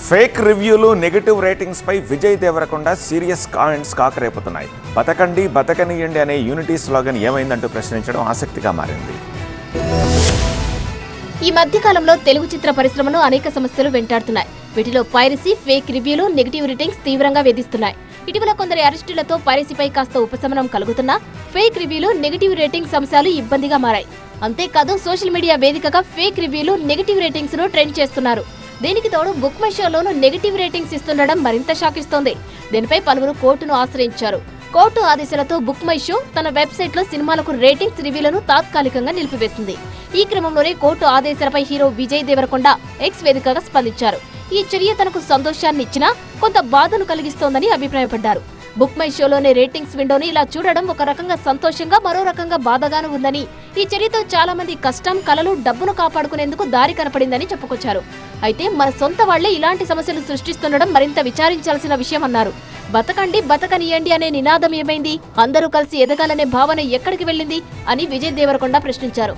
Fake రివ్యూలు, negative ratings పై Vijay Devarakonda serious comments కాకరేపుతున్నాయి. బతకండి బతకనియండి అనే యూనిటీ స్లోగన్ ఏమైందంటూ ప్రశ్నించడం ఆసక్తిగా మారింది. ఈ మధ్య కాలంలో తెలుగు చిత్ర పరిశ్రమను అనేక సమస్యలు వెంటాడుతున్నాయి. వీటిలో పైరసీ, ఫేక్ రివ్యూలు, నెగటివ్ రేటింగ్స్ తీవ్రంగా వేధిస్తున్నాయి. ఇటీవల కొందరి అరెస్టులతో పైరసీపై కాస్త ఉపశమనం కలుగుతున్నా ఫేక్ రివ్యూలు, నెగటివ్ రేటింగ్స్ అంశాలు ఇబ్బందిగా మారాయి. అంతేకాదు సోషల్ మీడియా వేదికగా ఫేక్ రివ్యూలు, నెగటివ్ రేటింగ్స్ ను ట్రెండ్ చేస్తున్నారు. దీనికి తోడు బుక్ మై షోలోనూ నెగటివ్ రేటింగ్స్ ఇస్తుండడం మరింత షాకిస్తోంది. దీనిపై పలువురు కోర్టును ఆశ్రయించారు. కోర్టు ఆదేశాలతో బుక్ మై షో తన వెబ్సైట్ లో సినిమాలకు రేటింగ్స్, రివ్యూలను తాత్కాలికంగా నిలిపివేసింది. ఈ క్రమంలోనే court ఆదేశాలపై hero Vijay Devarakonda X వేదికగా స్పందించారు. ఈ చర్య తనకు సంతోషాన్ని ఇచ్చినా కొంత బాధను కలిగిస్తోందని అభిప్రాయపడ్డారు. బుక్ మై షోలోని రేటింగ్స్ విండోని ఇలా చూడడం ఒక రకంగా సంతోషంగా, మరో రకంగా బాధగాను ఉందని, ఈ చర్యతో చాలా మంది కష్టం, కలలు, డబ్బును కాపాడుకునేందుకు దారి కనపడిందని చెప్పుకొచ్చారు. అయితే మన సొంత వాళ్లే ఇలాంటి సమస్యలు సృష్టిస్తుండడం మరింత విచారించాల్సిన విషయమన్నారు. బతకండి బతకనియండి అనే నినాదం ఏమైంది? అందరూ కలిసి ఎదగాలనే భావన ఎక్కడికి వెళ్ళింది అని విజయ్ దేవరకొండ ప్రశ్నించారు.